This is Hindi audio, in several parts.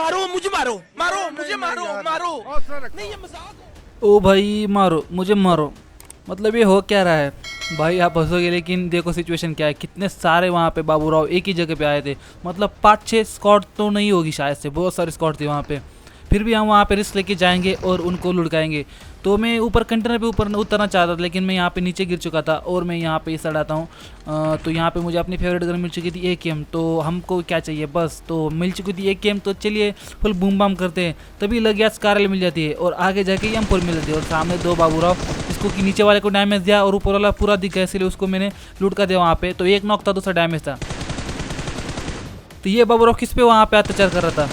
मारो मुझे, मारो मारो मुझे, मारो मारो। नहीं ये मजाक है। ओ भाई मारो मुझे मारो, मतलब ये हो क्या रहा है भाई? आप हंसोगे लेकिन देखो सिचुएशन क्या है। कितने सारे वहाँ पे बाबूराव एक ही जगह पे आए थे, मतलब 5-6 स्क्वाड तो नहीं होगी शायद से, बहुत सारे स्क्वाड थे वहाँ पे। फिर भी हम वहाँ पे रिस्क लेके जाएंगे और उनको लुढ़काएंगे। तो मैं ऊपर कंटेनर पे ऊपर उतरना चाहता था, लेकिन मैं यहाँ पे नीचे गिर चुका था और मैं यहाँ पे इस साइड आता हूँ। तो यहाँ पे मुझे अपनी फेवरेट गन मिल चुकी थी AKM। तो हमको क्या चाहिए, बस तो मिल चुकी थी AKM। तो चलिए फुल बूम बाम करते हैं। तभी लग गया स्कारल मिल जाती है और आगे जाके M4 मिल जाती है। और सामने 2 बाबूराव, इसको कि नीचे वाले को डैमेज दिया और ऊपर वाला पूरा दिखा, इसलिए उसको मैंने लूट कर दिया वहाँ पे। तो एक नॉक था, दूसरा डैमेज था। तो ये बाबूराव किस पे वहाँ पे अत्याचार कर रहा था?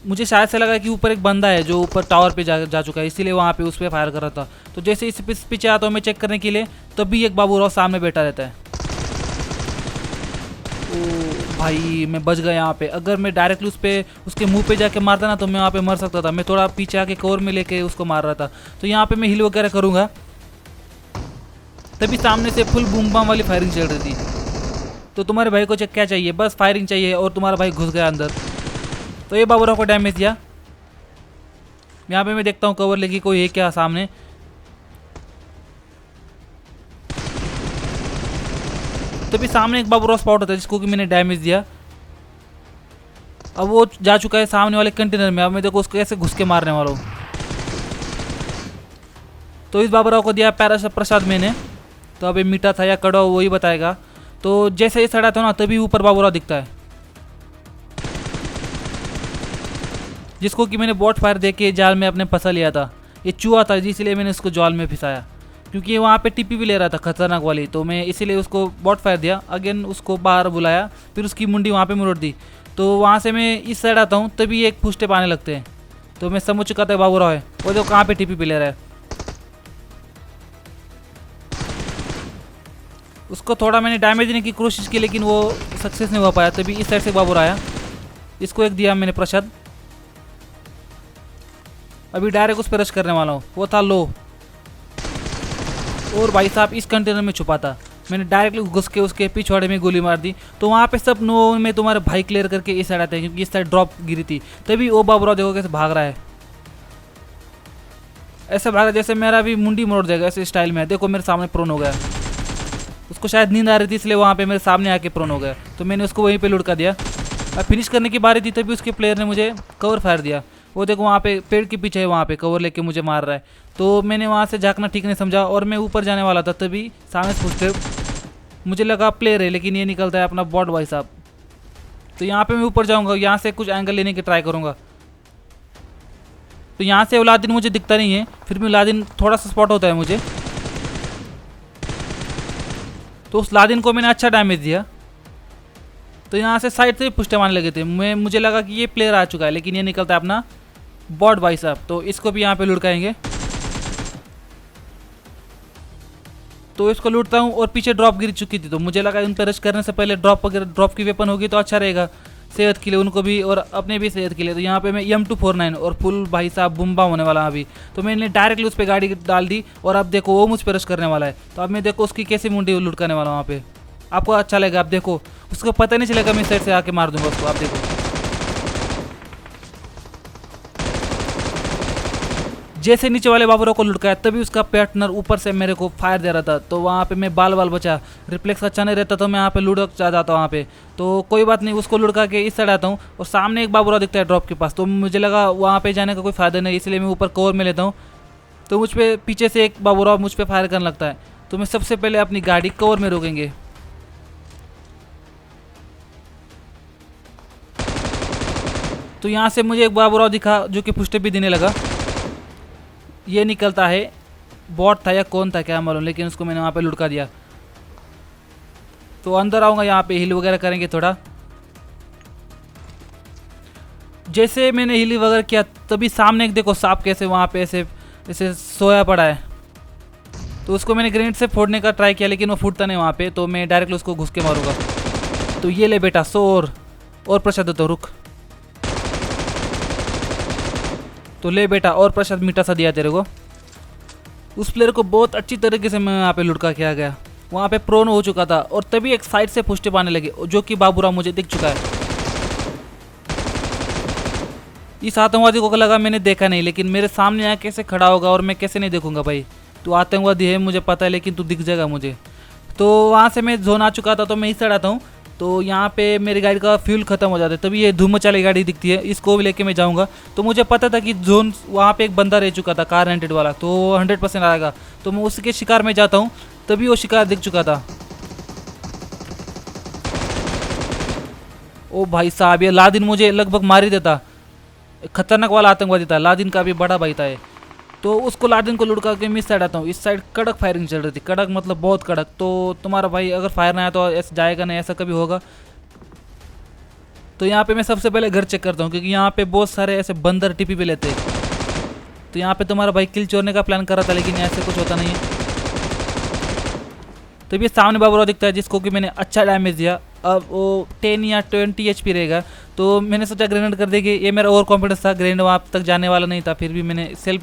मुझे शायद से लगा कि ऊपर एक बंदा है जो ऊपर टावर पे जा चुका है, इसीलिए वहाँ पे उस पर फायर कर रहा था। तो जैसे इस पीछे आता हूँ मैं चेक करने के लिए, तभी एक बाबूराव सामने बैठा रहता है। ओ भाई मैं बच गया यहाँ पे। अगर मैं डायरेक्टली उसके मुंह पे जाके मारता ना तो मैं वहाँ पे मर सकता था। मैं थोड़ा पीछे आके कवर में लेके उसको मार रहा था। तो यहाँ पे मैं हिल वगैरह करूँगा, तभी सामने से फुल बूम बम वाली फायरिंग चल रही थी। तो तुम्हारे भाई को क्या चाहिए, बस फायरिंग चाहिए, और तुम्हारा भाई घुस गया अंदर। तो ये बाबूराव को डैमेज दिया। यहाँ पे मैं देखता हूँ कवर लेके कोई है क्या सामने। तभी सामने एक बाबूराव स्पॉट होता है जिसको कि मैंने डैमेज दिया। अब वो जा चुका है सामने वाले कंटेनर में। अब मैं देखो उसको कैसे घुस के मारने वाला हूँ। तो इस बाबूराव को दिया पैरा प्रसाद मैंने। तो अब ये मीठा था या कड़वा वही बताएगा। तो जैसे ही सड़ा था ना तभी ऊपर बाबूराव दिखता है, जिसको कि मैंने बॉट फायर दे के जाल में अपने फंसा लिया था। ये चूहा था इसलिए मैंने उसको जाल में फंसाया, क्योंकि वहाँ पे टीपी भी ले रहा था खतरनाक वाली। तो मैं इसीलिए उसको बॉट फायर दिया। अगेन उसको बाहर बुलाया, फिर उसकी मुंडी वहाँ पे मुड़ दी। तो वहाँ से मैं इस साइड आता हूँ, तभी एक फुस्टेप आने लगते हैं। तो मैं समझ चुका था बाबूराव है, वो जो कहाँ पे टीपी भी ले रहा है। उसको थोड़ा मैंने डैमेज देने की कोशिश की, लेकिन वो सक्सेस नहीं हो पाया। तभी इस साइड से बाबूराव आया, इसको एक दिया मैंने प्रसाद। अभी डायरेक्ट उस पर रश करने वाला हूँ। वो था लो, और भाई साहब इस कंटेनर में छुपा था। मैंने डायरेक्टली घुस के उसके पिछवाड़े में गोली मार दी। तो वहाँ पे सब नो में तुम्हारे भाई क्लियर करके इस साइड आते हैं, क्योंकि इस साइड ड्रॉप गिरी थी। तभी वो बाबूराव देखो कैसे भाग रहा है, ऐसे भाग रहा जैसे मेरा भी मुंडी मोड़ देगा ऐसे स्टाइल में। देखो मेरे सामने प्रोन हो गया। उसको शायद नींद आ रही थी इसलिए वहाँ पे मेरे सामने आके प्रोन हो गया। तो मैंने उसको वहीं पे लुढ़का दिया। अब फिनिश करने की बारी थी, तभी उसके प्लेयर ने मुझे कवर फायर दिया। वो देखो वहाँ पे पेड़ के पीछे है, वहाँ पे कवर लेके मुझे मार रहा है। तो मैंने वहाँ से झाँकना ठीक नहीं समझा और मैं ऊपर जाने वाला था, तभी सामने से पूछते मुझे लगा प्लेयर है, लेकिन ये निकलता है अपना बॉट भाई साहब। तो यहाँ पे मैं ऊपर जाऊँगा, यहाँ से कुछ एंगल लेने की ट्राई करूँगा। तो यहाँ से अलादीन मुझे दिखता नहीं है, फिर भी अलादीन थोड़ा सा स्पॉट होता है मुझे। तो उस लादिन को मैंने अच्छा डैमेज दिया। तो यहाँ से साइड से पुष्टे मारने लगे थे। मुझे लगा कि ये प्लेयर आ चुका है, लेकिन ये निकलता है अपना बॉट भाई साहब। तो इसको भी यहाँ पे लुढ़काएंगे। तो इसको लूटता हूँ और पीछे ड्रॉप गिर चुकी थी। तो मुझे लगा उन पर रश करने से पहले ड्रॉप की वेपन होगी तो अच्छा रहेगा सेहत के लिए, उनको भी और अपने भी सेहत के लिए। तो यहाँ पे मैं M249 और फुल भाई साहब बुम्बा होने वाला अभी। तो मैंने डायरेक्टली उस पर गाड़ी डाल दी और अब देखो वो मुझ पर रश करने वाला है। तो अब मैं देखो उसकी कैसे मुंडी लुढ़काने वाला हूँ वहाँ पे। आपको अच्छा लगेगा। आप देखो उसको पता नहीं चलेगा, मैं साइड से आके मार दूंगा उसको। आप देखो जैसे नीचे वाले बाबूराव को लुढ़काया, तभी उसका पार्टनर ऊपर से मेरे को फायर दे रहा था। तो वहाँ पे मैं बाल बचा, रिफ्लेक्स अच्छा नहीं रहता तो मैं यहाँ पे लुढ़क जाता वहाँ पे। तो कोई बात नहीं, उसको लुढ़का के इस साइड आता हूँ और सामने एक बाबूराव दिखता है ड्रॉप के पास। तो मुझे लगा वहाँ पे जाने का कोई फ़ायदा नहीं, इसलिए मैं ऊपर कवर में लेता हूँ। तो मुझ पर पीछे से एक बाबूराव मुझ पर फायर करने लगता है। तो मैं सबसे पहले अपनी गाड़ी कवर में रोकेंगे। तो यहाँ से मुझे एक बाबूराव दिखा जो कि पुष्टे भी देने लगा। ये निकलता है बॉट था या कौन था क्या मालूम, लेकिन उसको मैंने वहाँ पे लुढ़का दिया। तो अंदर आऊँगा, यहाँ पे हिल वगैरह करेंगे थोड़ा। जैसे मैंने हिल वगैरह किया तभी सामने एक देखो सांप कैसे वहाँ पे ऐसे ऐसे सोया पड़ा है। तो उसको मैंने ग्रेनेड से फोड़ने का ट्राई किया, लेकिन वो फूटता नहीं वहाँ पे। तो मैं डायरेक्टली उसको घुस के मारूंगा। तो ये ले बेटा सोर और प्रसाद तो रुक। तो ले बेटा और प्रसाद मीठा सा दिया तेरे को। उस प्लेयर को बहुत अच्छी तरीके से मैं यहाँ पे लुढ़का किया गया। वहाँ पे प्रोन हो चुका था और तभी एक साइड से पुष्टे पाने लगे, जो कि बाबूराव मुझे दिख चुका है। इस आतंकवादी को लगा मैंने देखा नहीं, लेकिन मेरे सामने यहाँ कैसे खड़ा होगा और मैं कैसे नहीं देखूंगा भाई। तू आतंकवादी है मुझे पता है, लेकिन तू दिख जाएगा मुझे। तो वहाँ से मैं जोन आ चुका था, तो मैं इस साइड आता हूँ। तो यहाँ पे मेरी गाड़ी का फ्यूल खत्म हो जाता है, तभी ये धूम मचाली गाड़ी दिखती है, इसको भी लेके मैं जाऊँगा। तो मुझे पता था कि जोन वहाँ पे एक बंदा रह चुका था कार रेंटेड वाला, तो 100% आएगा। तो मैं उसके शिकार में जाता हूँ, तभी वो शिकार दिख चुका था। ओ भाई साहब, ये लादिन मुझे लगभग मार ही देता। खतरनाक वाला आतंकवादी था, लादिन का भी बड़ा भाई था ये। तो उसको लादिन को लुढ़का के मैं इस साइड आता हूँ। इस साइड कड़क फायरिंग चल रही थी, कड़क मतलब बहुत कड़क। तो तुम्हारा भाई अगर फायर ना आया तो ऐसा जाएगा नहीं, ऐसा कभी होगा। तो यहाँ पे मैं सबसे पहले घर चेक करता हूँ, क्योंकि यहाँ पे बहुत सारे ऐसे बंदर टीपी पे लेते हैं। तो यहाँ पे तुम्हारा भाई किल चोरने का प्लान कर रहा था, लेकिन ऐसे कुछ होता नहीं है। तो ये सामने बाबूराव दिखता है, जिसको कि मैंने अच्छा डैमेज दिया। अब वो 10 या 20 HP रहेगा। तो मैंने सोचा ग्रेनेड कर देगी, ये मेरा ओवर कॉन्फिडेंस था, ग्रेनेड वहाँ तक जाने वाला नहीं था। फिर भी मैंने सेल्फ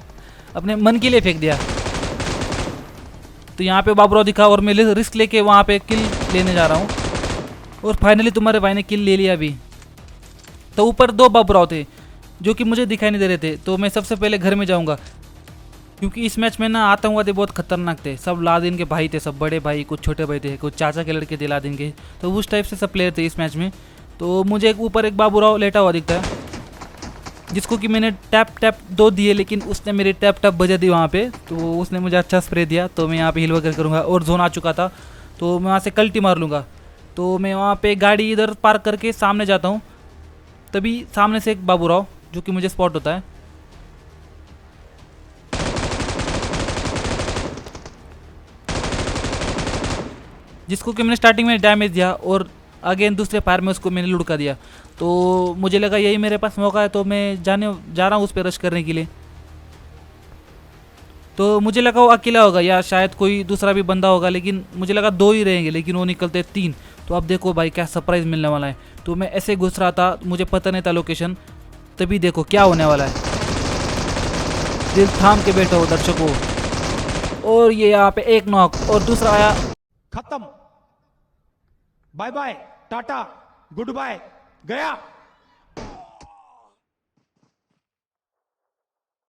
अपने मन के लिए फेंक दिया। तो यहाँ पे बाबूराव दिखा और मैं रिस्क लेके वहाँ पे किल लेने जा रहा हूँ। और फाइनली तुम्हारे भाई ने किल ले लिया अभी। तो ऊपर 2 बाबूराव थे जो कि मुझे दिखाई नहीं दे रहे थे। तो मैं सबसे पहले घर में जाऊँगा, क्योंकि इस मैच में ना आतंकवादी बहुत खतरनाक थे। सब लादिन के भाई थे, सब बड़े भाई, कुछ छोटे भाई थे, कुछ चाचा के लड़के थे लादिन के। तो उस टाइप से सब प्लेयर थे इस मैच में। तो मुझे ऊपर एक बाबूराव लेटा हुआ दिखता है, जिसको कि मैंने टैप टैप 2 दिए, लेकिन उसने मेरी टैप टैप बजा दी वहाँ पे। तो उसने मुझे अच्छा स्प्रे दिया। तो मैं यहाँ पे हिल वगैरह करूँगा, और जोन आ चुका था तो मैं वहाँ से कल्टी मार लूँगा। तो मैं वहाँ पे गाड़ी इधर पार्क करके सामने जाता हूँ, तभी सामने से एक बाबूराव जो कि मुझे स्पॉट होता है। जिसको कि मैंने स्टार्टिंग में डैमेज दिया, और अगेन दूसरे फायर में उसको मैंने लुढ़का दिया। तो मुझे लगा यही मेरे पास मौका है, तो मैं जा रहा हूँ उस पर रश करने के लिए। तो मुझे लगा वो अकेला होगा या शायद कोई दूसरा भी बंदा होगा, लेकिन मुझे लगा 2 ही रहेंगे, लेकिन वो निकलते 3। तो अब देखो भाई क्या सरप्राइज़ मिलने वाला है। तो मैं ऐसे घुस रहा था, मुझे पता नहीं था लोकेशन, तभी देखो क्या होने वाला है। दिल थाम के बैठो दर्शकों। और ये यहाँ पे एक नॉक, और दूसरा आया। खत्म, bye bye, tata, good bye, गया।